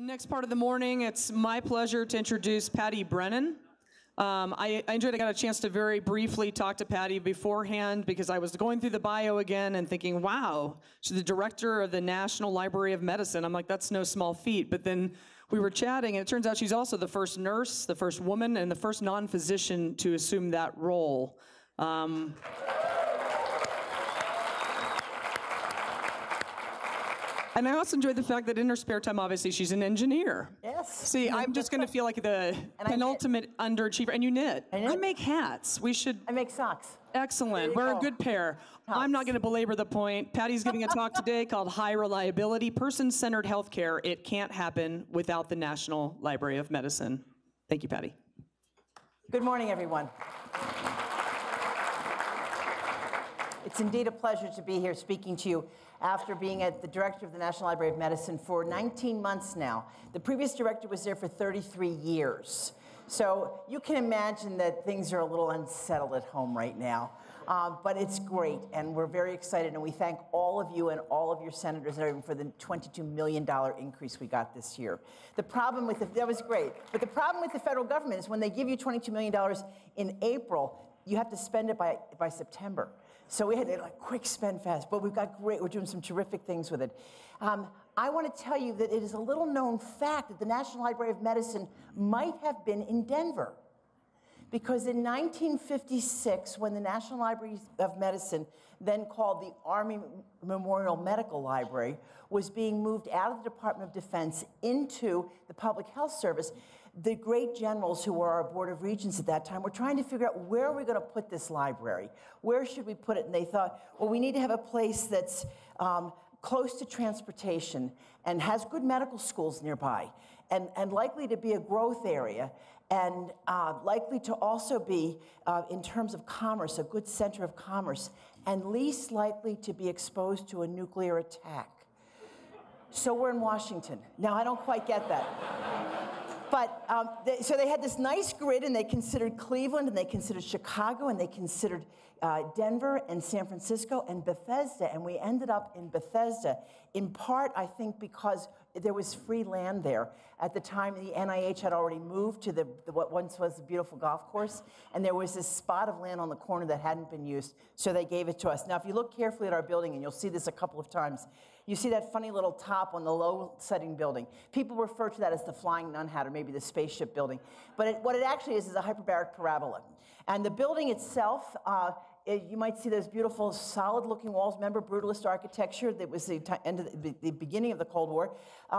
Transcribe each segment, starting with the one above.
next part of the morning, it's my pleasure to introduce Patti Brennan. I enjoyed I got a chance to very briefly talk to Patti beforehand because I was going through the bio again and thinking, wow, she's the director of the National Library of Medicine. I'm like, that's no small feat. But then we were chatting, and it turns out she's also the first nurse, the first woman, and the first non-physician to assume that role. And I also enjoyed the fact that in her spare time, obviously, she's an engineer. Yes. See, I'm just going to feel like the penultimate underachiever. And you knit. I make hats. We should. I make socks. Excellent. We're a good pair. I'm not going to belabor the point. Patti's giving a talk today called High Reliability, Person-Centered Healthcare. It can't happen without the National Library of Medicine. Thank you, Patti. Good morning, everyone. It's indeed a pleasure to be here speaking to you after being the director of the National Library of Medicine for 19 months now. The previous director was there for 33 years. So you can imagine that things are a little unsettled at home right now. But it's great, and we're very excited, and we thank all of you and all of your senators and everyone for the $22 million increase we got this year. The problem with that was great, but the problem with the federal government is when they give you $22 million in April, you have to spend it by September. So we had to like quick spend fast, but we're doing some terrific things with it. I want to tell you that it is a little known fact that the National Library of Medicine might have been in Denver. Because in 1956, when the National Library of Medicine, then called the Army Memorial Medical Library, was being moved out of the Department of Defense into the Public Health Service, the great generals who were our Board of Regents at that time were trying to figure out where are we going to put this library? Where should we put it? And they thought, well, we need to have a place that's close to transportation and has good medical schools nearby and likely to be a growth area and likely to also be, in terms of commerce, a good center of commerce, and least likely to be exposed to a nuclear attack. So we're in Washington. Now, I don't quite get that. But so they had this nice grid, and they considered Cleveland, and they considered Chicago, and they considered Denver and San Francisco and Bethesda, and we ended up in Bethesda, in part, I think, because there was free land there. At the time, the NIH had already moved to what once was the beautiful golf course, and there was this spot of land on the corner that hadn't been used, so they gave it to us. Now, if you look carefully at our building, and you'll see this a couple of times, you see that funny little top on the low-setting building. People refer to that as the Flying Nun Hat, or maybe the spaceship building. But what it actually is a hyperbaric parabola. And the building itself, you might see those beautiful, solid-looking walls. Remember brutalist architecture? That was the beginning of the Cold War.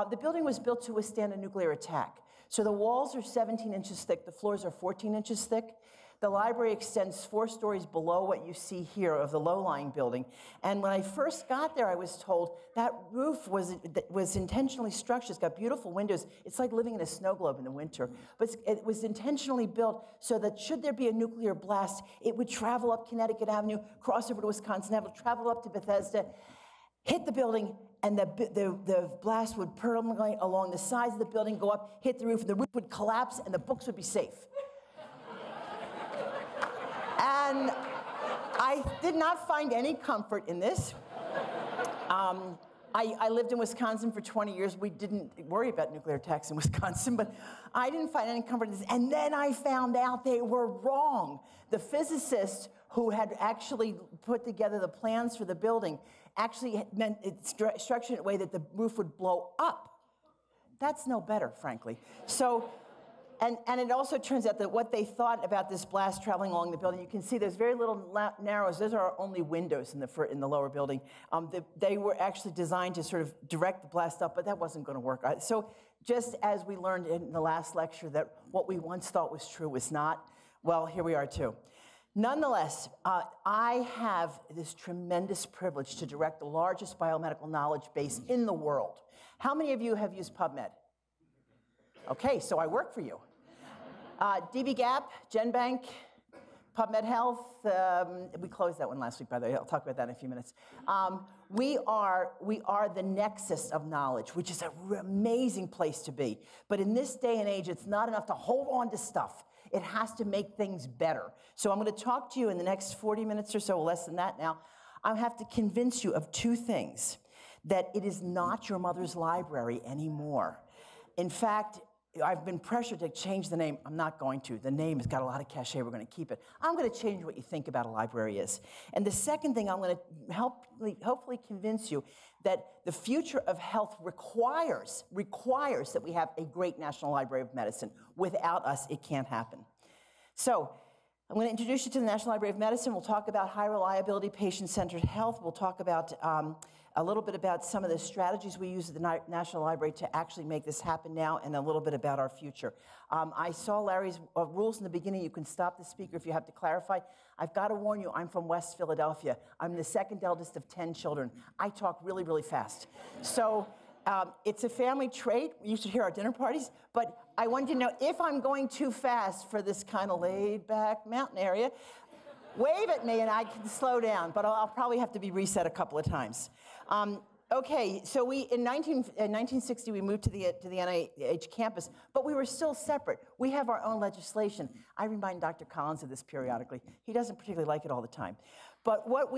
The building was built to withstand a nuclear attack. So the walls are 17 inches thick. The floors are 14 inches thick. The library extends 4 stories below what you see here of the low-lying building. And when I first got there, I was told that roof was intentionally structured. It's got beautiful windows. It's like living in a snow globe in the winter. But it was intentionally built so that should there be a nuclear blast, it would travel up Connecticut Avenue, cross over to Wisconsin Avenue, travel up to Bethesda, hit the building, and the blast would permeate along the sides of the building, go up, hit the roof, and the roof would collapse, and the books would be safe. And I did not find any comfort in this. I lived in Wisconsin for 20 years. We didn't worry about nuclear attacks in Wisconsin, but I didn't find any comfort in this. And then I found out they were wrong. The physicists who had actually put together the plans for the building actually meant it's structured in a way that the roof would blow up. That's no better, frankly. So. And it also turns out that what they thought about this blast traveling along the building, you can see there's very little narrows. Those are our only windows in the lower building. They were actually designed to sort of direct the blast up, but that wasn't going to work. So just as we learned in the last lecture that what we once thought was true was not, well, here we are too. Nonetheless, I have this tremendous privilege to direct the largest biomedical knowledge base in the world. How many of you have used PubMed? Okay, so I work for you. dbGaP, GenBank, PubMed Health, we closed that one last week, by the way. I'll talk about that in a few minutes. We are the nexus of knowledge, which is an amazing place to be. But in this day and age, it's not enough to hold on to stuff. It has to make things better. So I'm going to talk to you in the next 40 minutes or so, less than that now. I have to convince you of 2 things. That it is not your mother's library anymore. In fact, I've been pressured to change the name. I'm not going to. The name has got a lot of cachet. We're going to keep it. I'm going to change what you think about a library is. And the second thing, I'm going to hopefully convince you that the future of health requires that we have a great National Library of Medicine. Without us, it can't happen. So I'm going to introduce you to the National Library of Medicine. We'll talk about high reliability, patient-centered health. We'll talk about a little bit about some of the strategies we use at the National Library to actually make this happen now, and a little bit about our future. I saw Larry's rules in the beginning. You can stop the speaker if you have to clarify. I've got to warn you, I'm from West Philadelphia. I'm the second eldest of 10 children. I talk really, really fast. So it's a family trait. You should hear our dinner parties. But I want you to know, if I'm going too fast for this kind of laid-back mountain area, wave at me and I can slow down, but I'll probably have to be reset a couple of times. Okay, so in 1960, we moved to the NIH campus, but we were still separate. We have our own legislation. I remind Dr. Collins of this periodically. He doesn't particularly like it all the time. But what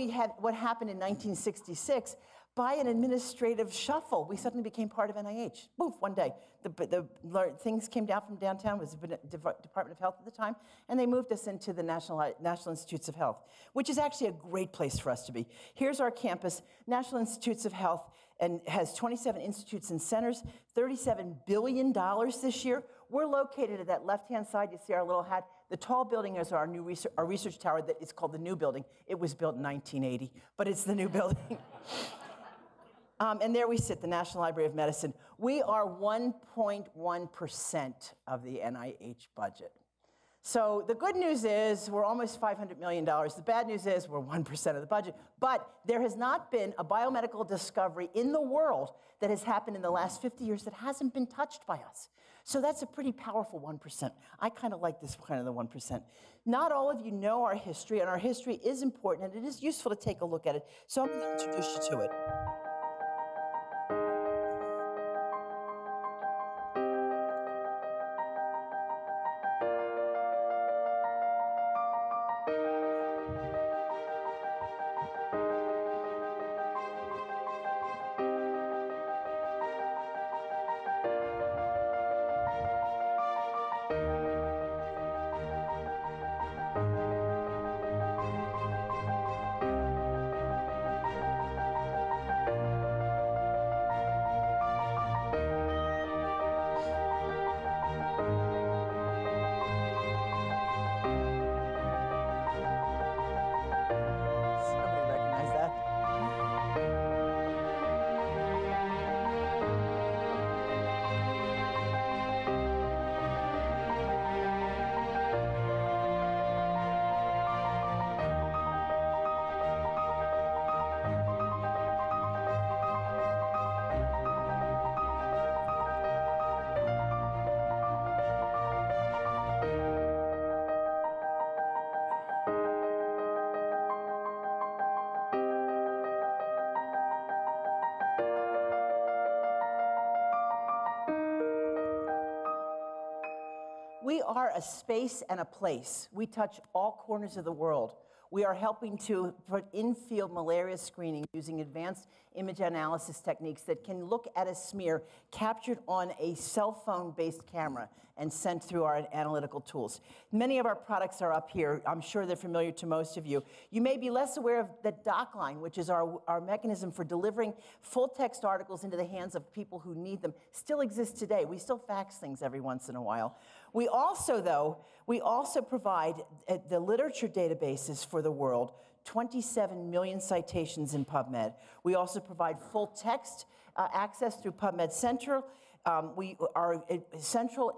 happened in 1966, by an administrative shuffle, we suddenly became part of NIH. Poof, one day. The things came down from downtown, it was the Department of Health at the time, and they moved us into the National Institutes of Health, which is actually a great place for us to be. Here's our campus, National Institutes of Health, and has 27 institutes and centers, $37 billion this year. We're located at that left-hand side. You see our little hat. The tall building is our new research tower that is called the New Building. It was built in 1980, but it's the new building. And there we sit, the National Library of Medicine. We are 1.1% of the NIH budget. So the good news is we're almost $500 million. The bad news is we're 1% of the budget. But there has not been a biomedical discovery in the world that has happened in the last 50 years that hasn't been touched by us. So that's a pretty powerful 1%. I kind of like this kind of the 1%. Not all of you know our history, and our history is important, and it is useful to take a look at it. So I'm going to introduce you to it. We are a space and a place. We touch all corners of the world. We are helping to put in-field malaria screening using advanced image analysis techniques that can look at a smear captured on a cell phone-based camera and sent through our analytical tools. Many of our products are up here. I'm sure they're familiar to most of you. You may be less aware of the doc line, which is our mechanism for delivering full-text articles into the hands of people who need them. Still exists today. We still fax things every once in a while. We also provide the literature databases for the world, 27 million citations in PubMed. We also provide full text access through PubMed Central. We are essential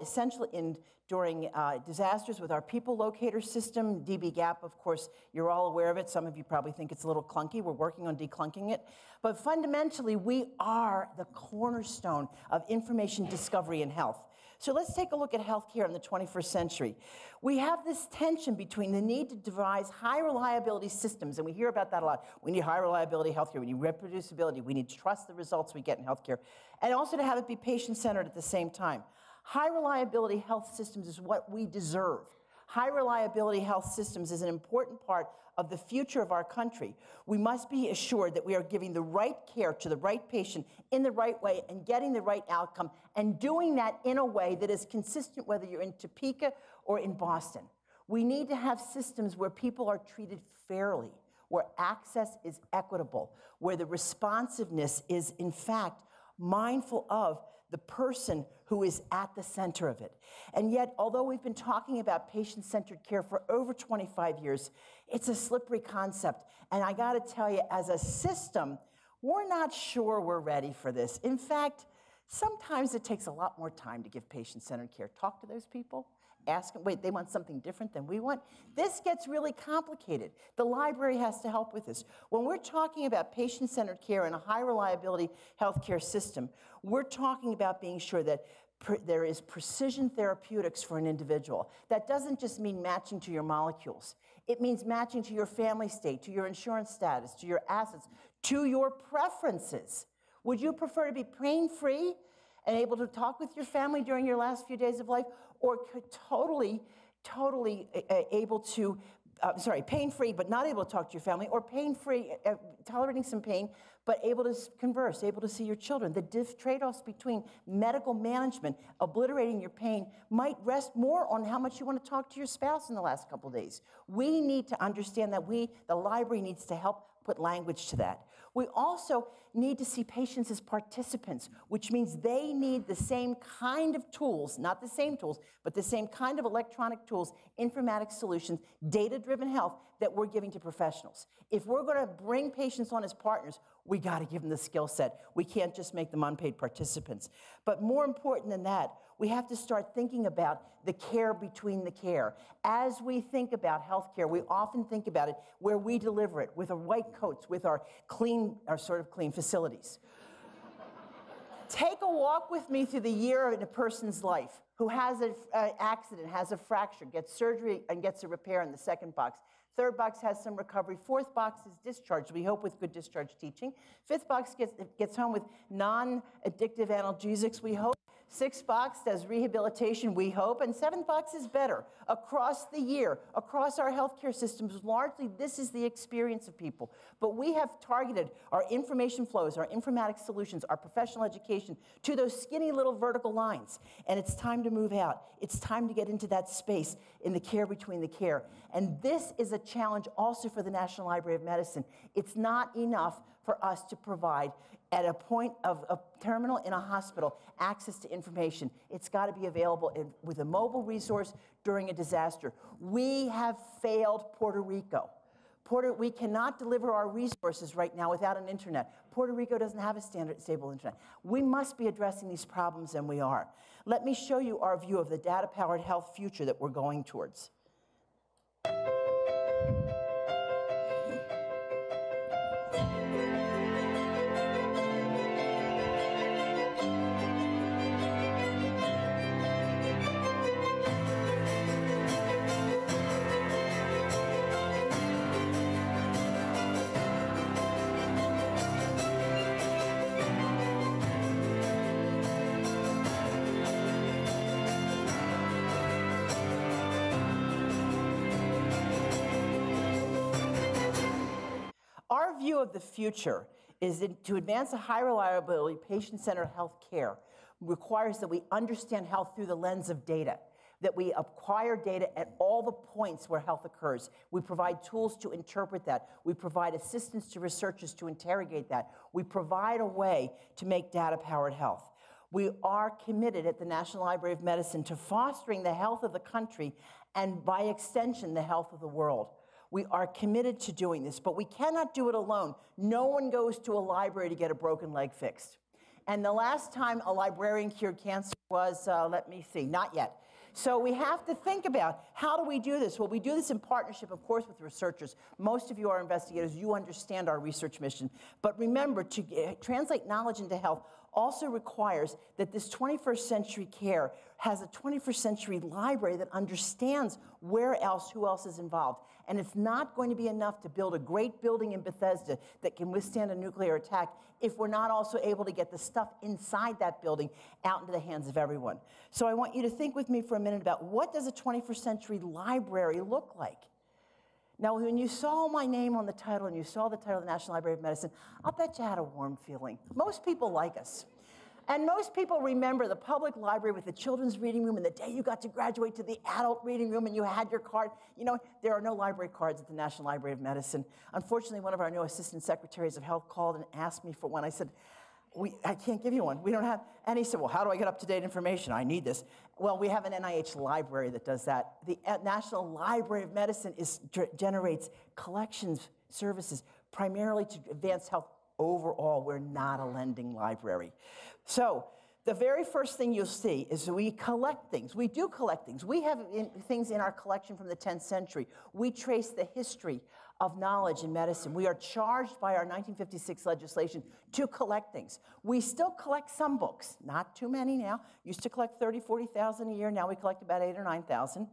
during disasters with our people locator system, dbGaP, of course, you're all aware of it. Some of you probably think it's a little clunky. We're working on declunking it. But fundamentally, we are the cornerstone of information discovery in health. So let's take a look at healthcare in the 21st century. We have this tension between the need to devise high reliability systems, and we hear about that a lot. We need high reliability healthcare, we need reproducibility, we need to trust the results we get in healthcare, and also to have it be patient-centered at the same time. High reliability health systems is what we deserve. High reliability health systems is an important part of the future of our country. We must be assured that we are giving the right care to the right patient in the right way and getting the right outcome, and doing that in a way that is consistent whether you're in Topeka or in Boston. We need to have systems where people are treated fairly, where access is equitable, where the responsiveness is, in fact, mindful of the person who is at the center of it. And yet, although we've been talking about patient-centered care for over 25 years, it's a slippery concept. And I gotta tell you, as a system, we're not sure we're ready for this. In fact, sometimes it takes a lot more time to give patient-centered care. Talk to those people. Ask them, wait, they want something different than we want? This gets really complicated. The library has to help with this. When we're talking about patient-centered care in a high-reliability healthcare system, we're talking about being sure that there is precision therapeutics for an individual. That doesn't just mean matching to your molecules. It means matching to your family state, to your insurance status, to your assets, to your preferences. Would you prefer to be pain-free and able to talk with your family during your last few days of life, or totally able to, pain-free but not able to talk to your family, or pain-free, tolerating some pain, but able to converse, able to see your children? The trade-offs between medical management, obliterating your pain, might rest more on how much you want to talk to your spouse in the last couple of days. We need to understand that the library needs to help put language to that. We also need to see patients as participants, which means they need the same kind of tools, not the same tools, but the same kind of electronic tools, informatics solutions, data-driven health that we're giving to professionals. If we're going to bring patients on as partners, we got to give them the skill set. We can't just make them unpaid participants. But more important than that, we have to start thinking about the care between the care. As we think about healthcare, we often think about it where we deliver it, with our white coats, with our sort of clean facilities. Take a walk with me through the year in a person's life who has an accident, has a fracture, gets surgery, and gets a repair in the second box. Third box has some recovery. Fourth box is discharged, we hope with good discharge teaching. Fifth box gets home with non-addictive analgesics, we hope. Sixth box does rehabilitation, we hope. And seventh box is better. Across the year, across our healthcare systems, largely this is the experience of people. But we have targeted our information flows, our informatics solutions, our professional education to those skinny little vertical lines. And it's time to move out. It's time to get into that space in the care between the care. And this is a challenge also for the National Library of Medicine. It's not enough for us to provide, at a point of a terminal in a hospital, access to information. It's got to be available with a mobile resource during a disaster. We have failed Puerto Rico. We cannot deliver our resources right now without an internet. Puerto Rico doesn't have a stable internet. We must be addressing these problems, and we are. Let me show you our view of the data-powered health future that we're going towards. Our view of the future is that to advance a high reliability, patient-centered health care requires that we understand health through the lens of data, that we acquire data at all the points where health occurs. We provide tools to interpret that. We provide assistance to researchers to interrogate that. We provide a way to make data-powered health. We are committed at the National Library of Medicine to fostering the health of the country and, by extension, the health of the world. We are committed to doing this, but we cannot do it alone. No one goes to a library to get a broken leg fixed. And the last time a librarian cured cancer was, let me see, not yet. So we have to think about, how do we do this? Well, we do this in partnership, of course, with researchers. Most of you are investigators. You understand our research mission. But remember, to translate knowledge into health also requires that this 21st century care has a 21st century library that understands who else is involved. And it's not going to be enough to build a great building in Bethesda that can withstand a nuclear attack if we're not also able to get the stuff inside that building out into the hands of everyone. So I want you to think with me for a minute about what does a 21st century library look like? Now, when you saw my name on the title and you saw the title of the National Library of Medicine, I'll bet you had a warm feeling. Most people like us. And most people remember the public library with the children's reading room and the day you got to graduate to the adult reading room and you had your card. You know, there are no library cards at the National Library of Medicine. Unfortunately, one of our new assistant secretaries of health called and asked me for one. I said, I can't give you one. We don't have. And he said, well, how do I get up-to-date information? I need this. Well, we have an NIH library that does that. The National Library of Medicine generates collections services primarily to advance health overall. We're not a lending library. So the very first thing you'll see is we collect things. We do collect things. We have things in our collection from the 10th century. We trace the history of knowledge in medicine. We are charged by our 1956 legislation to collect things. We still collect some books, not too many now. Used to collect 30, 40,000 a year. Now we collect about 8,000 or 9,000.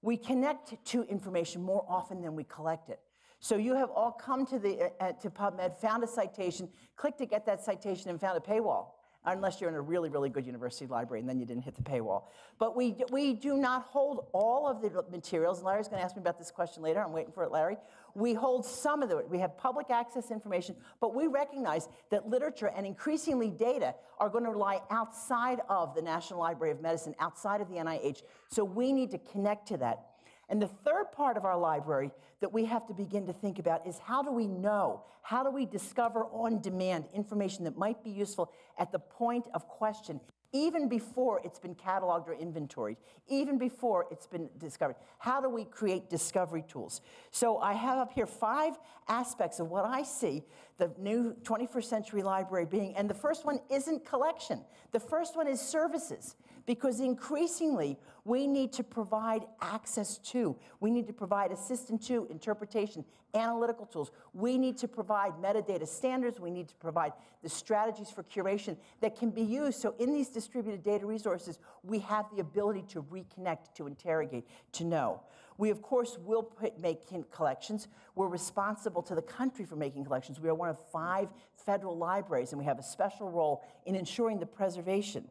We connect to information more often than we collect it. So you have all come to PubMed, found a citation, clicked to get that citation, and found a paywall. Unless you're in a really, really good university library, and then you didn't hit the paywall. But we do not hold all of the materials. Larry's going to ask me about this question later. I'm waiting for it, Larry. We hold some of it. We have public access information, but we recognize that literature and increasingly data are going to lie outside of the National Library of Medicine, outside of the NIH, so we need to connect to that. And the third part of our library that we have to begin to think about is how do we know, how do we discover on demand information that might be useful at the point of question, even before it's been cataloged or inventoried, even before it's been discovered. How do we create discovery tools? So I have up here 5 aspects of what I see the new 21st century library being, and the first one isn't collection. The first one is services. Because increasingly, we need to provide access to, we need to provide assistance to, interpretation, analytical tools. We need to provide metadata standards. We need to provide the strategies for curation that can be used. So in these distributed data resources, we have the ability to reconnect, to interrogate, to know. We, of course, will make collections. We're responsible to the country for making collections. We are one of 5 federal libraries, and we have a special role in ensuring the preservation.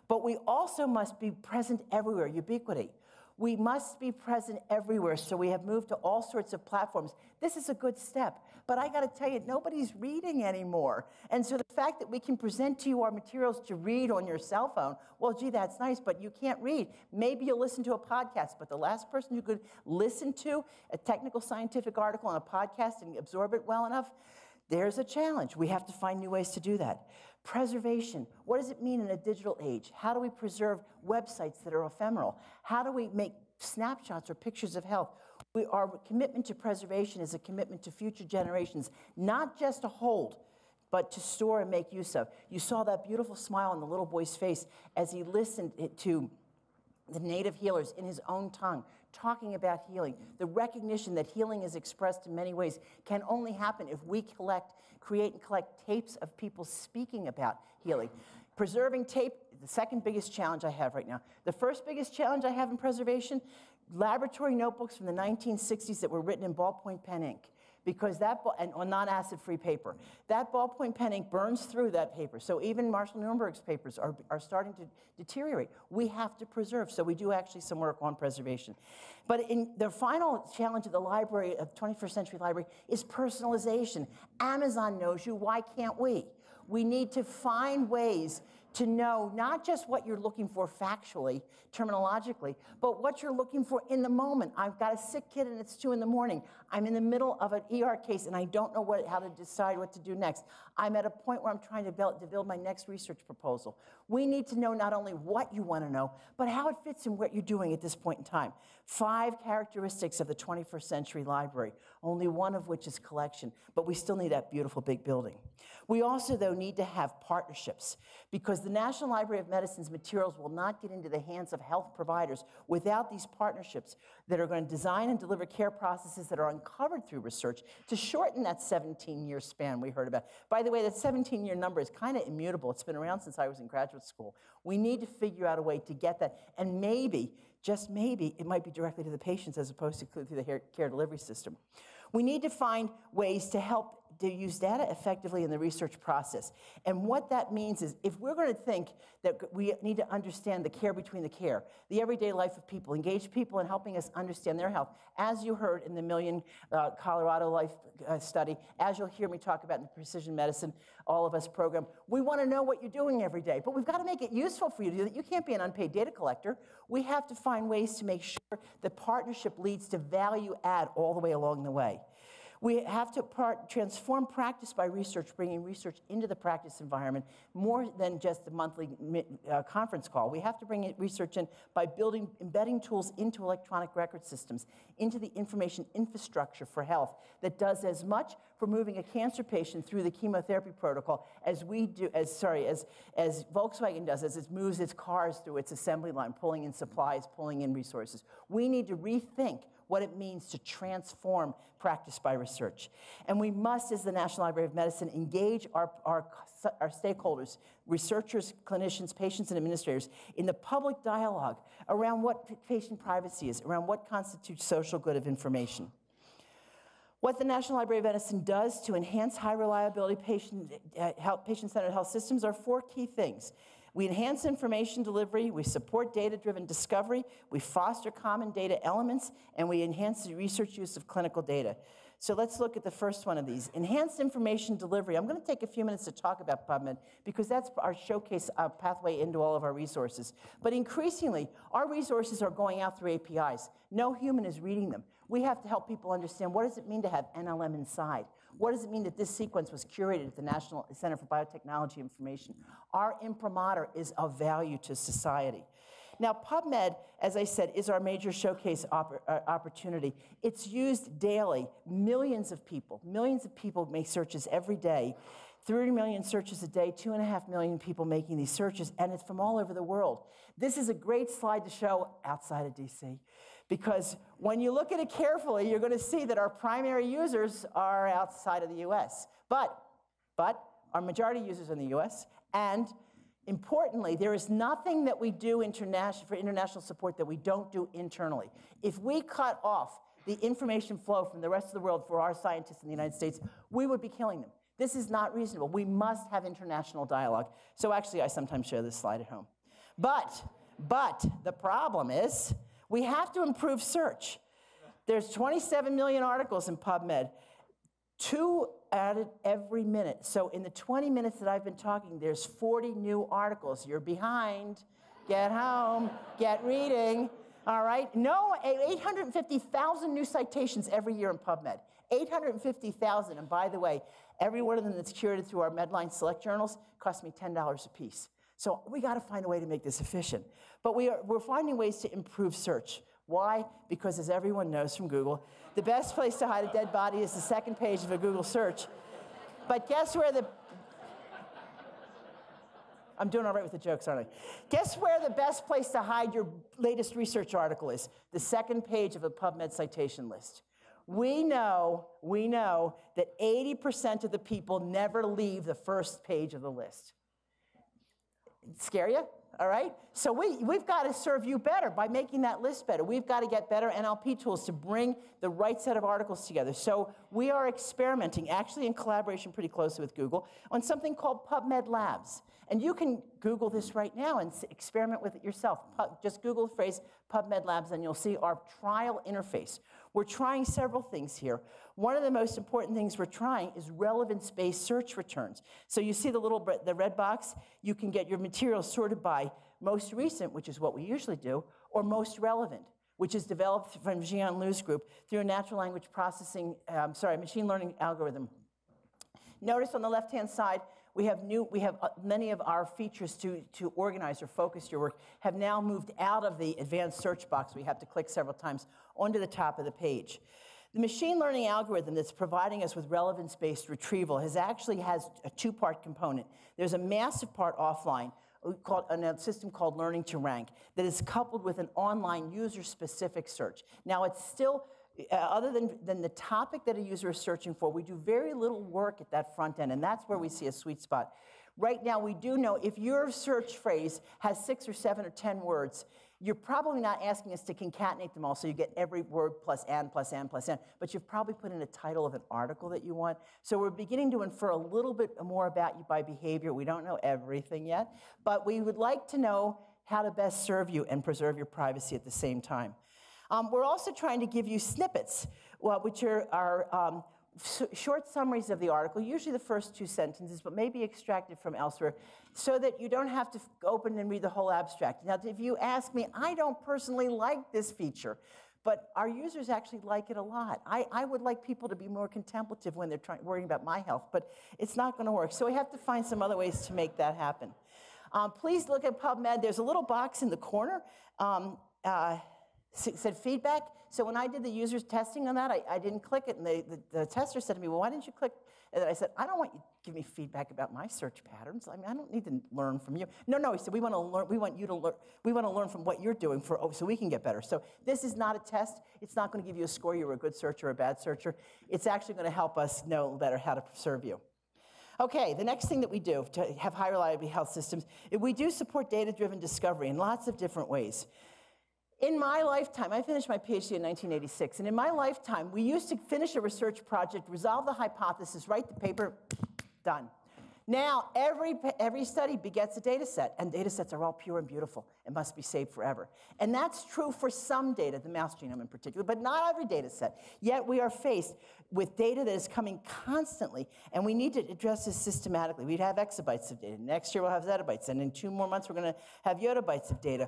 But we also must be present everywhere, ubiquity. We must be present everywhere, so we have moved to all sorts of platforms. This is a good step, but I gotta tell you, nobody's reading anymore. And so the fact that we can present to you our materials to read on your cell phone, well, gee, that's nice, but you can't read. Maybe you'll listen to a podcast, but the last person who could listen to a technical scientific article on a podcast and absorb it well enough, there's a challenge. We have to find new ways to do that. Preservation. What does it mean in a digital age? How do we preserve websites that are ephemeral? How do we make snapshots or pictures of health? Our commitment to preservation is a commitment to future generations, not just to hold, but to store and make use of. You saw that beautiful smile on the little boy's face as he listened to the native healers in his own tongue, talking about healing. The recognition that healing is expressed in many ways can only happen if we create and collect tapes of people speaking about healing. Preserving tape, the second biggest challenge I have right now. The first biggest challenge I have in preservation, laboratory notebooks from the 1960s that were written in ballpoint pen ink. Because and on non-acid-free paper. That ballpoint pen ink burns through that paper. So even Marshall Nuremberg's papers are starting to deteriorate. We have to preserve, so we do actually some work on preservation. But in the final challenge of the library, of 21st century library, is personalization. Amazon knows you, why can't we? We need to find ways to know not just what you're looking for factually, terminologically, but what you're looking for in the moment. I've got a sick kid and it's 2 in the morning. I'm in the middle of an ER case and I don't know how to decide what to do next. I'm at a point where I'm trying to build my next research proposal. We need to know not only what you want to know, but how it fits in what you're doing at this point in time. 5 characteristics of the 21st century library, only one of which is collection, but we still need that beautiful big building. We also, though, need to have partnerships, because the National Library of Medicine's materials will not get into the hands of health providers without these partnerships that are going to design and deliver care processes that are uncovered through research to shorten that 17-year span we heard about. By the way, that 17-year number is kind of immutable. It's been around since I was in graduate school. We need to figure out a way to get that, and maybe, just maybe, it might be directly to the patients as opposed to through the care delivery system. We need to find ways to help to use data effectively in the research process. And what that means is, if we're going to think that we need to understand the care between the care, the everyday life of people, engage people in helping us understand their health, as you heard in the Million Colorado Life study, as you'll hear me talk about in the Precision Medicine All of Us program, we want to know what you're doing every day, but we've got to make it useful for you to do that. You can't be an unpaid data collector. We have to find ways to make sure the partnership leads to value add all the way along the way. We have to transform practice by research, bringing research into the practice environment more than just the monthly conference call. We have to bring research in by embedding tools into electronic record systems, into the information infrastructure for health that does as much for moving a cancer patient through the chemotherapy protocol as we do, as Volkswagen does, as it moves its cars through its assembly line, pulling in supplies, pulling in resources. We need to rethink what it means to transform practice by research. And we must, as the National Library of Medicine, engage our stakeholders, researchers, clinicians, patients, and administrators, in the public dialogue around what patient privacy is, around what constitutes social good of information. What the National Library of Medicine does to enhance high reliability patient-centered health systems are 4 key things. We enhance information delivery, we support data-driven discovery, we foster common data elements, and we enhance the research use of clinical data. So let's look at the first one of these. Enhanced information delivery. I'm going to take a few minutes to talk about PubMed because that's our showcase pathway into all of our resources. But increasingly, our resources are going out through APIs. No human is reading them. We have to help people understand, what does it mean to have NLM inside? What does it mean that this sequence was curated at the National Center for Biotechnology Information? Our imprimatur is of value to society. Now, PubMed, as I said, is our major showcase opportunity. It's used daily. Millions of people make searches every day. 30 million searches a day, 2.5 million people making these searches, and it's from all over the world. This is a great slide to show outside of DC, because when you look at it carefully, you're going to see that our primary users are outside of the US. But our majority users are in the US, and importantly, there is nothing that we do for international support that we don't do internally. If we cut off the information flow from the rest of the world for our scientists in the United States, we would be killing them. This is not reasonable. We must have international dialogue. So actually, I sometimes share this slide at home. But the problem is, we have to improve search. There's 27 million articles in PubMed, 2 added every minute. So in the 20 minutes that I've been talking, there's 40 new articles. You're behind. Get home, get reading, all right? No, 850,000 new citations every year in PubMed. 850,000, and by the way, every one of them that's curated through our Medline Select journals cost me $10 a piece. So we got to find a way to make this efficient. But we're finding ways to improve search. Why? Because as everyone knows from Google, the best place to hide a dead body is the second page of a Google search. But guess where I'm doing all right with the jokes, aren't I? Guess where the best place to hide your latest research article is? The second page of a PubMed citation list. We know that 80% of the people never leave the first page of the list. Scare you? All right? So we've got to serve you better by making that list better. We've got to get better NLP tools to bring the right set of articles together. So we are experimenting, actually in collaboration pretty closely with Google, on something called PubMed Labs. And you can Google this right now and experiment with it yourself. Just Google the phrase PubMed Labs and you'll see our trial interface. We're trying several things here. One of the most important things we're trying is relevance-based search returns. So you see the red box? You can get your materials sorted by most recent, which is what we usually do, or most relevant, which is developed from Jian Liu's group through a natural language processing, machine learning algorithm. Notice on the left-hand side, we have many of our features to organize or focus your work have now moved out of the advanced search box where you have to click several times onto the top of the page. The machine learning algorithm that's providing us with relevance-based retrieval has a two-part component. There's a massive part offline called a system called Learning to Rank that is coupled with an online user-specific search. Now it's still, other than the topic that a user is searching for, we do very little work at that front end, and that's where we see a sweet spot. Right now, we do know if your search phrase has 6 or 7 or 10 words, you're probably not asking us to concatenate them all so you get every word plus and, but you've probably put in a title of an article that you want. So we're beginning to infer a little bit more about you by behavior. We don't know everything yet, but we would like to know how to best serve you and preserve your privacy at the same time. We're also trying to give you snippets, which are short summaries of the article, usually the first 2 sentences, but maybe extracted from elsewhere, so that you don't have to open and read the whole abstract. Now, if you ask me, I don't personally like this feature, but our users actually like it a lot. I would like people to be more contemplative when they're worrying about my health, but it's not going to work. So we have to find some other ways to make that happen. Please look at PubMed. There's a little box in the corner. Said feedback. So when I did the users testing on that, I didn't click it, and the tester said to me, well, why didn't you click? And I said, I don't want you to give me feedback about my search patterns. I mean, I don't need to learn from you. No, he said, we want to learn. We want you to learn. We want to learn from what you're doing so we can get better. So this is not a test. It's not going to give you a score. You're a good searcher or a bad searcher. It's actually going to help us know better how to serve you. Okay, the next thing that we do to have high reliability health systems, we do support data-driven discovery in lots of different ways. In my lifetime, I finished my Ph.D. in 1986, and in my lifetime, we used to finish a research project, resolve the hypothesis, write the paper, done. Now, every study begets a data set, and data sets are all pure and beautiful and must be saved forever. And that's true for some data, the mouse genome in particular, but not every data set. Yet we are faced with data that is coming constantly, and we need to address this systematically. We'd have exabytes of data. Next year, we'll have zettabytes, and in 2 more months, we're going to have yottabytes of data.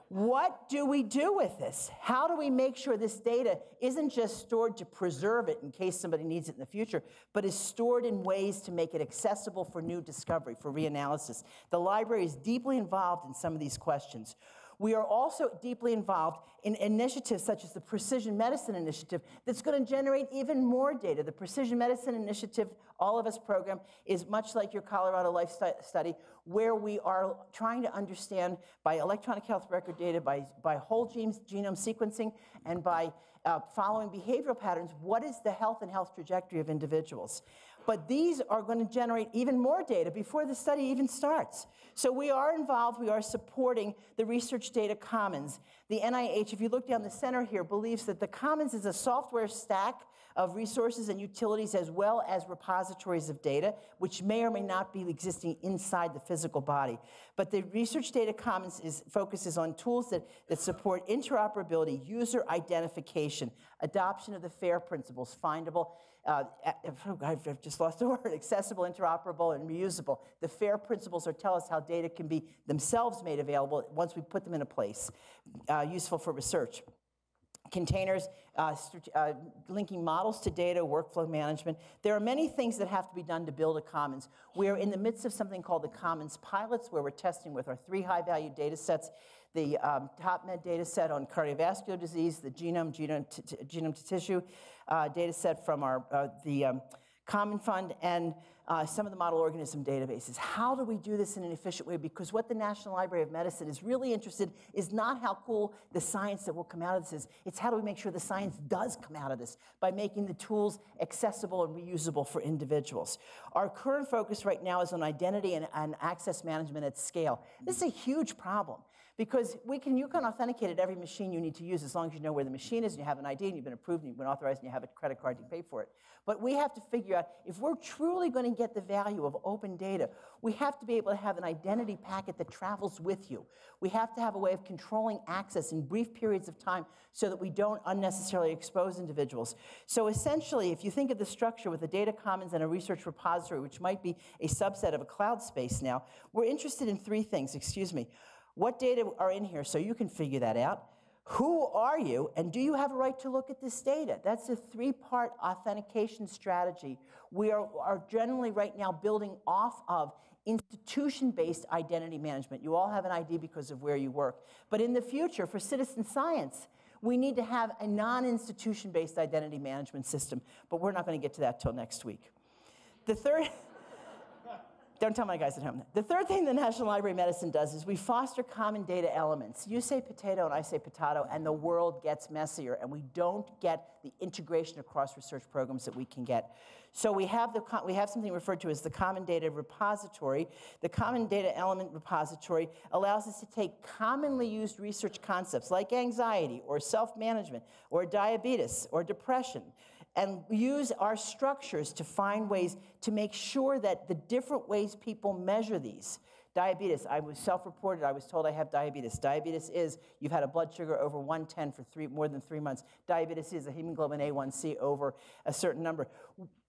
What do we do with this? How do we make sure this data isn't just stored to preserve it in case somebody needs it in the future, but is stored in ways to make it accessible for new discovery, for reanalysis? The library is deeply involved in some of these questions. We are also deeply involved in initiatives such as the Precision Medicine Initiative that's going to generate even more data. The Precision Medicine Initiative, All of Us program, is much like your Colorado Life Study, where we are trying to understand by electronic health record data, by whole genome sequencing, and by following behavioral patterns, what is the health and health trajectory of individuals. But these are going to generate even more data before the study even starts. So we are involved, we are supporting the Research Data Commons. The NIH, if you look down the center here, believes that the Commons is a software stack of resources and utilities as well as repositories of data, which may or may not be existing inside the physical body. But the Research Data Commons focuses on tools that support interoperability, user identification, adoption of the FAIR principles, findable, I've just lost the word, accessible, interoperable, and reusable. The FAIR principles tell us how data can be themselves made available once we put them in a place, useful for research. Containers, linking models to data, workflow management. There are many things that have to be done to build a commons. We are in the midst of something called the Commons Pilots, where we're testing with our 3 high-value data sets, the TopMed data set on cardiovascular disease, the genome to tissue data set from the Common Fund, and some of the model organism databases. How do we do this in an efficient way? Because what the National Library of Medicine is really interested in is not how cool the science that will come out of this is, it's how do we make sure the science does come out of this by making the tools accessible and reusable for individuals. Our current focus right now is on identity and access management at scale. This is a huge problem. Because you can authenticate at every machine you need to use as long as you know where the machine is and you have an ID and you've been approved and you've been authorized and you have a credit card, you pay for it. But we have to figure out, if we're truly going to get the value of open data, we have to be able to have an identity packet that travels with you. We have to have a way of controlling access in brief periods of time so that we don't unnecessarily expose individuals. So essentially, if you think of the structure with a data commons and a research repository, which might be a subset of a cloud space now, we're interested in 3 things, What data are in here so you can figure that out? Who are you, and do you have a right to look at this data? That's a three-part authentication strategy. We are generally right now building off of institution-based identity management. You all have an ID because of where you work. But in the future, for citizen science, we need to have a non-institution-based identity management system. But we're not going to get to that till next week. The third... Don't tell my guys at home. The third thing the National Library of Medicine does is we foster common data elements. You say potato and I say potato, and the world gets messier, and we don't get the integration across research programs that we can get. So we have something referred to as the Common Data Repository. The Common Data Element Repository allows us to take commonly used research concepts like anxiety or self-management or diabetes or depression, and use our structures to find ways to make sure that the different ways people measure these. Diabetes, I was self-reported, I was told I have diabetes. Diabetes is, you've had a blood sugar over 110 for more than 3 months. Diabetes is a hemoglobin A1C over a certain number.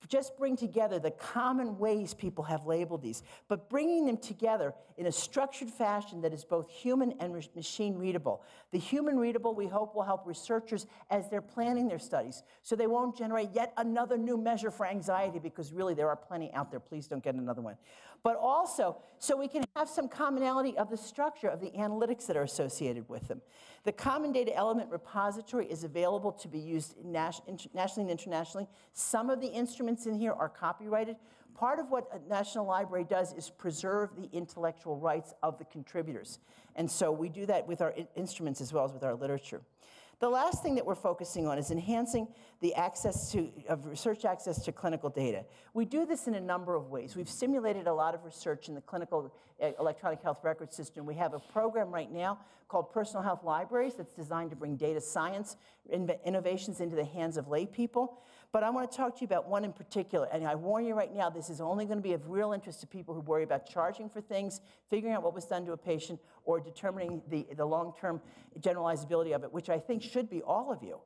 Just bring together the common ways people have labeled these, but bringing them together in a structured fashion that is both human and machine readable. The human readable, we hope, will help researchers as they're planning their studies, so they won't generate yet another new measure for anxiety, because really there are plenty out there. Please don't get another one. But also, so we can have some commonality of the structure of the analytics that are associated with them. The Common Data Element Repository is available to be used nationally and internationally. Some of the instruments in here are copyrighted. Part of what a National Library does is preserve the intellectual rights of the contributors. And so we do that with our instruments as well as with our literature. The last thing that we're focusing on is enhancing the research access to clinical data. We do this in a number of ways. We've simulated a lot of research in the clinical electronic health record system. We have a program right now called Personal Health Libraries that's designed to bring data science innovations into the hands of lay people. But I want to talk to you about one in particular, and I warn you right now, this is only going to be of real interest to people who worry about charging for things, figuring out what was done to a patient, or determining the long-term generalizability of it, which I think should be all of you.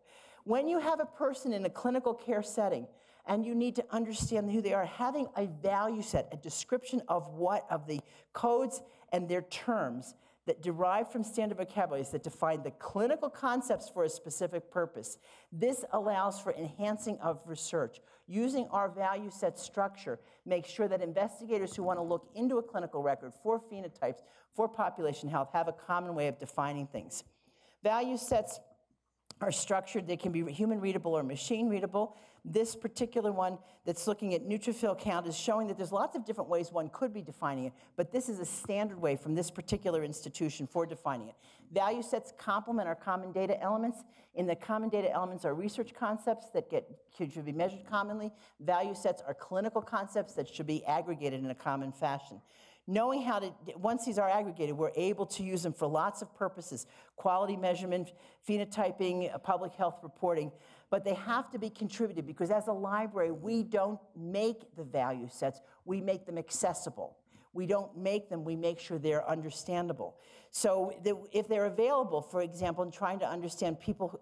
When you have a person in a clinical care setting, and you need to understand who they are, having a value set, a description of the codes and their terms that derive from standard vocabularies that define the clinical concepts for a specific purpose. This allows for enhancing of research. Using our value set structure makes sure that investigators who want to look into a clinical record for phenotypes, for population health, have a common way of defining things. Value sets are structured. They can be human readable or machine readable. This particular one that's looking at neutrophil count is showing that there's lots of different ways one could be defining it, but this is a standard way from this particular institution for defining it. Value sets complement our common data elements. In the common data elements are research concepts that should be measured commonly. Value sets are clinical concepts that should be aggregated in a common fashion. Knowing how to, once these are aggregated, we're able to use them for lots of purposes: quality measurement, phenotyping, public health reporting, but they have to be contributed, because as a library, we don't make the value sets, we make them accessible. We don't make them, we make sure they're understandable. So if they're available, for example, in trying to understand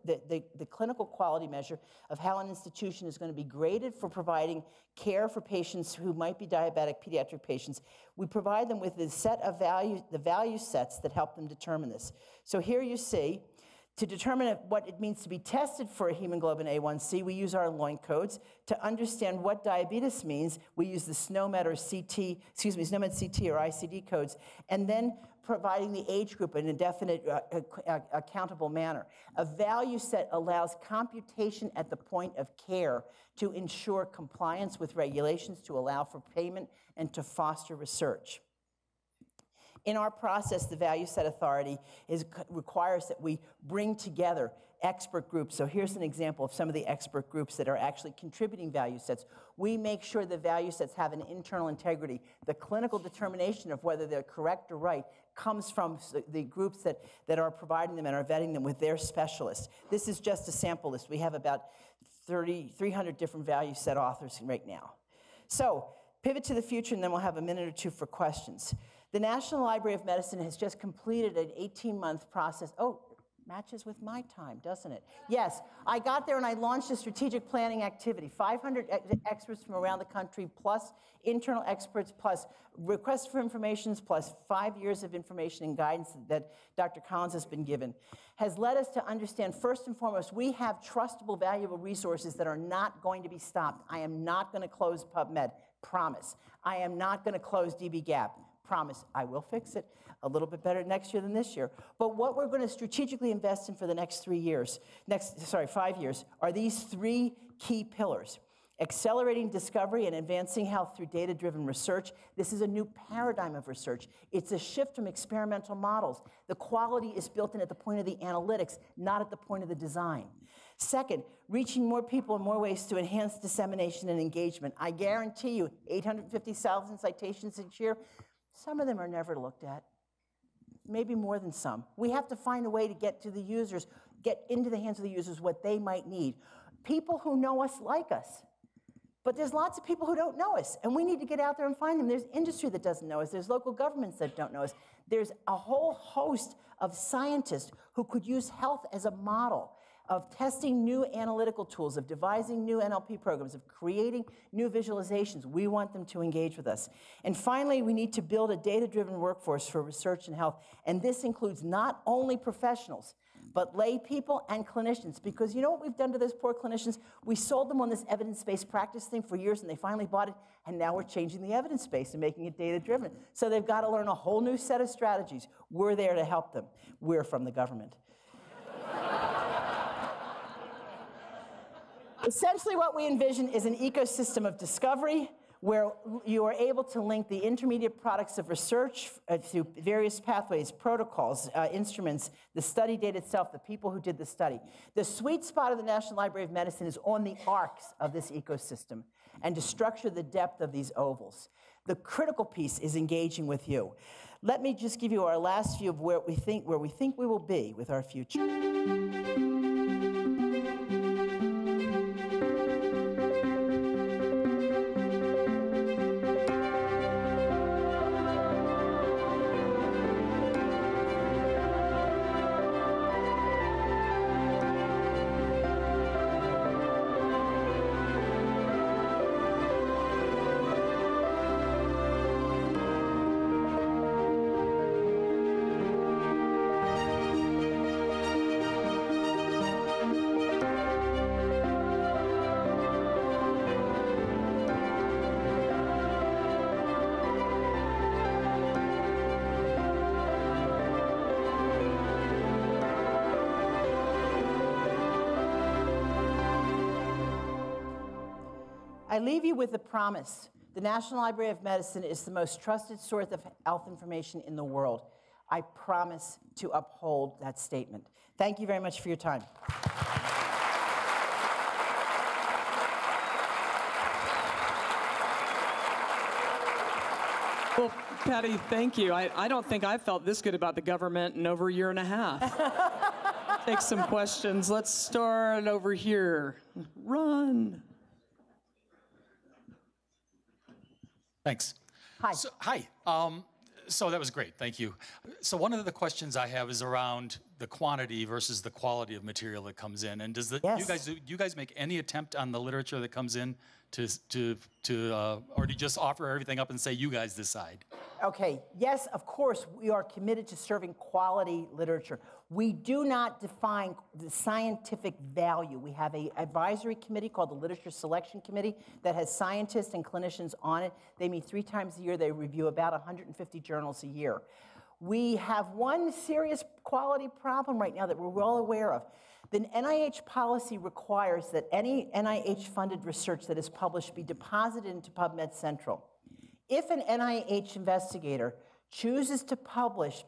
the clinical quality measure of how an institution is going to be graded for providing care for patients who might be diabetic pediatric patients, we provide them with a set of the value sets that help them determine this. So here you see, to determine what it means to be tested for a hemoglobin A1C, we use our loin codes. To understand what diabetes means, we use the SNOMED or SNOMED CT or ICD codes, and then providing the age group in a definite, accountable manner. A value set allows computation at the point of care to ensure compliance with regulations, to allow for payment, and to foster research. In our process, the Value Set Authority requires that we bring together expert groups. So here's an example of some of the expert groups that are actually contributing value sets. We make sure the value sets have an internal integrity. The clinical determination of whether they're correct or right comes from the groups that are providing them and are vetting them with their specialists. This is just a sample list. We have about 300 different value set authors right now. So pivot to the future, and then we'll have a minute or two for questions. The National Library of Medicine has just completed an 18-month process. Oh, Matches with my time, doesn't it? Yes, I got there and I launched a strategic planning activity. 500 experts from around the country, plus internal experts, plus requests for information, plus 5 years of information and guidance that Dr. Collins has been given, has led us to understand, first and foremost, we have trustable, valuable resources that are not going to be stopped. I am not going to close PubMed, promise. I am not going to close dbGaP, promise. I will fix it a little bit better next year than this year. But what we're going to strategically invest in for the next 5 years, are these 3 key pillars. Accelerating discovery and advancing health through data-driven research. This is a new paradigm of research. It's a shift from experimental models. The quality is built in at the point of the analytics, not at the point of the design. Second, reaching more people in more ways to enhance dissemination and engagement. I guarantee you, 850,000 citations each year, some of them are never looked at. Maybe more than some. We have to find a way to get to the users, get into the hands of the users what they might need. People who know us like us. But there's lots of people who don't know us, and we need to get out there and find them. There's industry that doesn't know us. There's local governments that don't know us. There's a whole host of scientists who could use health as a model of testing new analytical tools, of devising new NLP programs, of creating new visualizations. We want them to engage with us. And finally, we need to build a data-driven workforce for research and health. And this includes not only professionals, but lay people and clinicians. Because you know what we've done to those poor clinicians? We sold them on this evidence-based practice thing for years, and they finally bought it, and now we're changing the evidence base and making it data-driven. So they've got to learn a whole new set of strategies. We're there to help them. We're from the government. Essentially, what we envision is an ecosystem of discovery where you are able to link the intermediate products of research through various pathways, protocols, instruments, the study data itself, the people who did the study. The sweet spot of the National Library of Medicine is on the arcs of this ecosystem and to structure the depth of these ovals. The critical piece is engaging with you. Let me just give you our last view of where we think we will be with our future. I leave you with a promise. The National Library of Medicine is the most trusted source of health information in the world. I promise to uphold that statement. Thank you very much for your time. Well, Patti, thank you. I don't think I've felt this good about the government in over a year and a half. Take some questions. Let's start over here. Run. Thanks. Hi. Hi. So that was great. Thank you. So one of the questions I have is around the quantity versus the quality of material that comes in. And does Yes. do you guys make any attempt on the literature that comes in or do you just offer everything up and say you guys decide? Okay, yes, of course, we are committed to serving quality literature. We do not define the scientific value. We have an advisory committee called the Literature Selection Committee that has scientists and clinicians on it. They meet 3 times a year. They review about 150 journals a year. We have one serious quality problem right now that we're well aware of. The NIH policy requires that any NIH-funded research that is published be deposited into PubMed Central. If an NIH investigator chooses to publish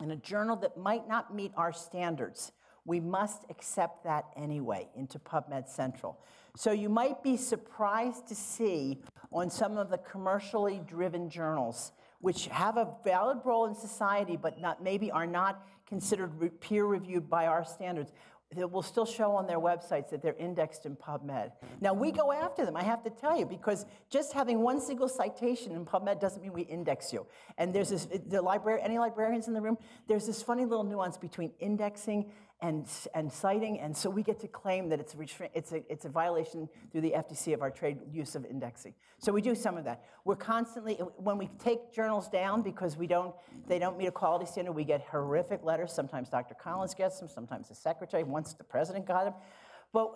in a journal that might not meet our standards, we must accept that anyway into PubMed Central. So you might be surprised to see on some of the commercially driven journals, which have a valid role in society but maybe are not considered peer-reviewed by our standards, that will still show on their websites that they're indexed in PubMed. Now, we go after them, I have to tell you, because just having one single citation in PubMed doesn't mean we index you. And there's this, any librarians in the room, there's this funny little nuance between indexing and citing, and so we get to claim that it's a violation through the FTC of our trade use of indexing. So we do some of that. We're constantly, when we take journals down because they don't meet a quality standard, we get horrific letters. Sometimes Dr. Collins gets them, sometimes the secretary, once the president got them.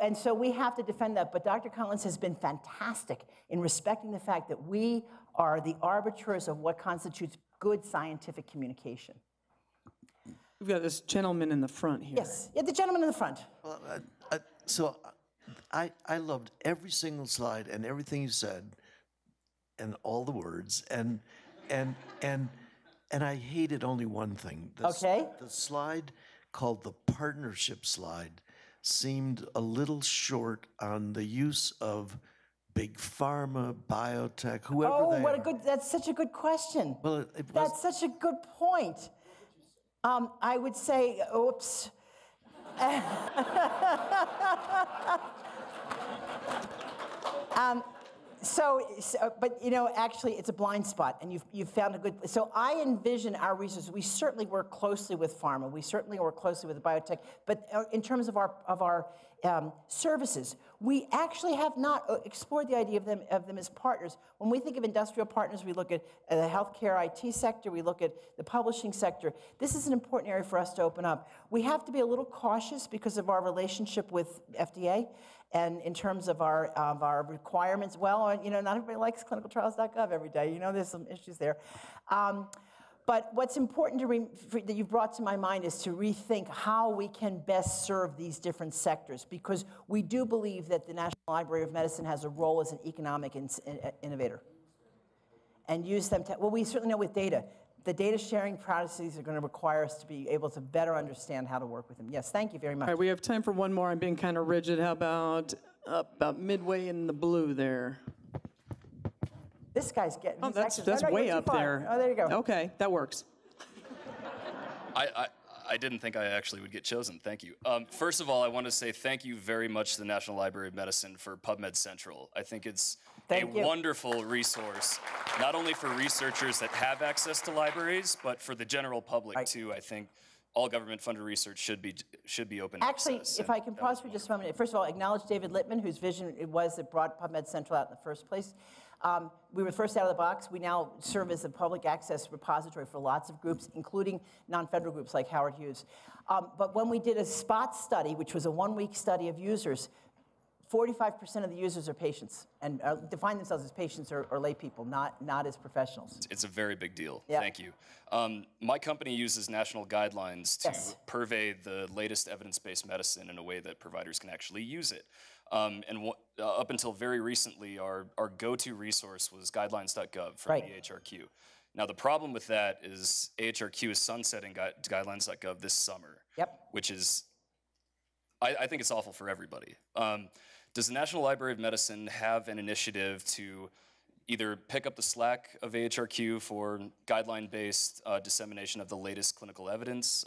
And so we have to defend that, but Dr. Collins has been fantastic in respecting the fact that we are the arbiters of what constitutes good scientific communication. We've got this gentleman in the front here. Yes, yeah, the gentleman in the front. Well, so I loved every single slide and everything you said, and all the words, and I hated only one thing. Okay. The slide called the partnership slide seemed a little short on the use of big pharma, biotech, whoever they are. That's such a good question. Well, That's such a good point. I would say, oops. But you know, actually, it's a blind spot, and you've found a good. So I envision our research. We certainly work closely with pharma. We certainly work closely with biotech. But in terms of our services, we actually have not explored the idea of them as partners. When we think of industrial partners, we look at the healthcare IT sector. We look at the publishing sector. This is an important area for us to open up. We have to be a little cautious because of our relationship with FDA. And in terms of our requirements, well, you know, not everybody likes clinicaltrials.gov every day. You know, there's some issues there. But what's important that you've brought to my mind is to rethink how we can best serve these different sectors, because we do believe that the National Library of Medicine has a role as an economic innovator. And use them to, well, we certainly know with data, the data sharing processes are going to require us to be able to better understand how to work with them. Yes, thank you very much. All right, we have time for one more. I'm being kind of rigid. How about midway in the blue there? This guy's getting. Oh, that's way up there. Oh, there you go. Okay, that works. I didn't think I actually would get chosen. Thank you. First of all, I want to say thank you very much to the National Library of Medicine for PubMed Central. I think it's wonderful resource, not only for researchers that have access to libraries, but for the general public too. I think all government-funded research should be open Actually, access. if I can pause for just a moment. First of all, acknowledge David Littman, whose vision it was that brought PubMed Central out in the first place. We were first out of the box. We now serve as a public access repository for lots of groups, including non-federal groups like Howard Hughes. But when we did a spot study, which was a one-week study of users, 45% of the users are patients and define themselves as patients or lay people, not as professionals. It's a very big deal. Yep. Thank you. My company uses national guidelines to purvey the latest evidence-based medicine in a way that providers can actually use it. Up until very recently, our go-to resource was guidelines.gov from the AHRQ. Now, the problem with that is AHRQ is sunsetting guidelines.gov this summer, which is, I think it's awful for everybody. Does the National Library of Medicine have an initiative to either pick up the slack of AHRQ for guideline-based dissemination of the latest clinical evidence?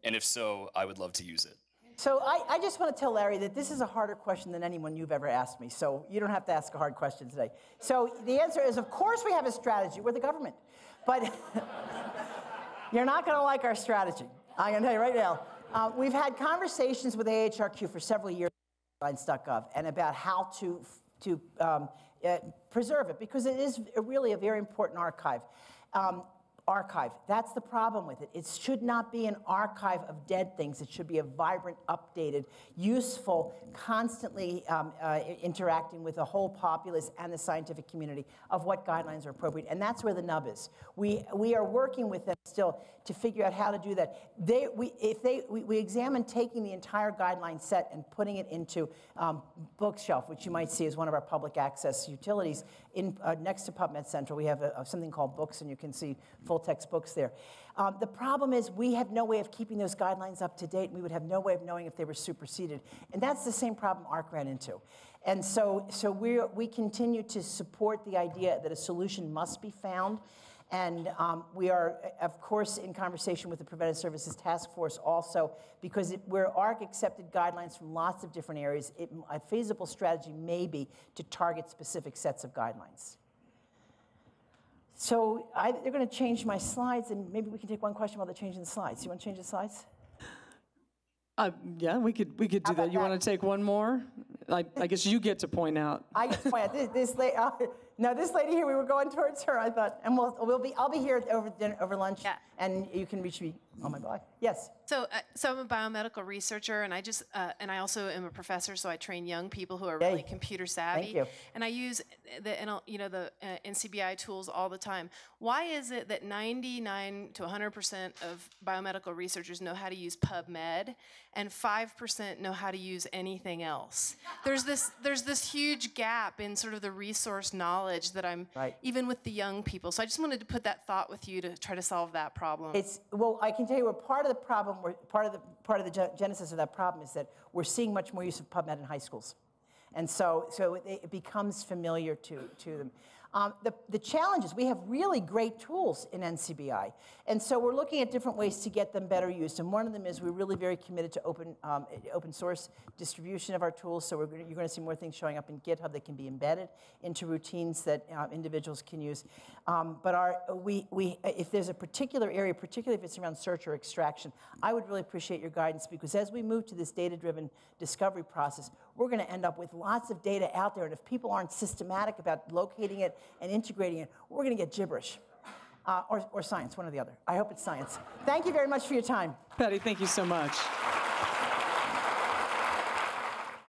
And if so, I would love to use it. So I just want to tell Larry that this is a harder question than anyone you've ever asked me, so you don't have to ask a hard question today. So the answer is, of course we have a strategy. We're the government. But you're not going to like our strategy. I'm going to tell you right now. We've had conversations with AHRQ for several years on guidelines.gov and about how to preserve it, because it is really a very important archive. That's the problem with it. It should not be an archive of dead things. It should be a vibrant, updated, useful, constantly interacting with the whole populace and the scientific community of what guidelines are appropriate. And that's where the nub is. We are working with them still to figure out how to do that. We examine taking the entire guideline set and putting it into Bookshelf, which you might see as one of our public access utilities. Next to PubMed Central, we have something called Books, and you can see full-text books there. The problem is we have no way of keeping those guidelines up to date, and we would have no way of knowing if they were superseded. And that's the same problem ARC ran into. And so we continue to support the idea that a solution must be found. And we are, of course, in conversation with the Preventive Services Task Force also, because we're AHRQ-accepted guidelines from lots of different areas. A feasible strategy may be to target specific sets of guidelines. So they're going to change my slides, and maybe we can take one question while they're changing the slides. You want to change the slides? Yeah, we could do that. You want to take one more? I guess you get to point out. I get to point out this lady. No, this lady here. We were going towards her. I thought, and I'll be here over lunch, yeah. And you can reach me on my blog. Yes. So I'm a biomedical researcher, and I also am a professor. So I train young people who are really computer savvy. Thank you. And I use the NCBI tools all the time. Why is it that 99 to 100% of biomedical researchers know how to use PubMed, and 5% know how to use anything else? There's this huge gap in sort of the resource knowledge that I'm even with the young people. So I just wanted to put that thought with you to try to solve that problem. Well, I can tell you, part of the problem, part of the genesis of that problem is that we're seeing much more use of PubMed in high schools, and so it becomes familiar to them. The challenge is we have really great tools in NCBI, and so we're looking at different ways to get them better used. And one of them is we're really very committed to open source distribution of our tools. So you're going to see more things showing up in GitHub that can be embedded into routines that individuals can use. But if there's a particular area, particularly if it's around search or extraction, I would really appreciate your guidance, because as we move to this data-driven discovery process, we're going to end up with lots of data out there, and if people aren't systematic about locating it and integrating it, we're going to get gibberish. Or science, one or the other. I hope it's science. Thank you very much for your time. Patti, thank you so much.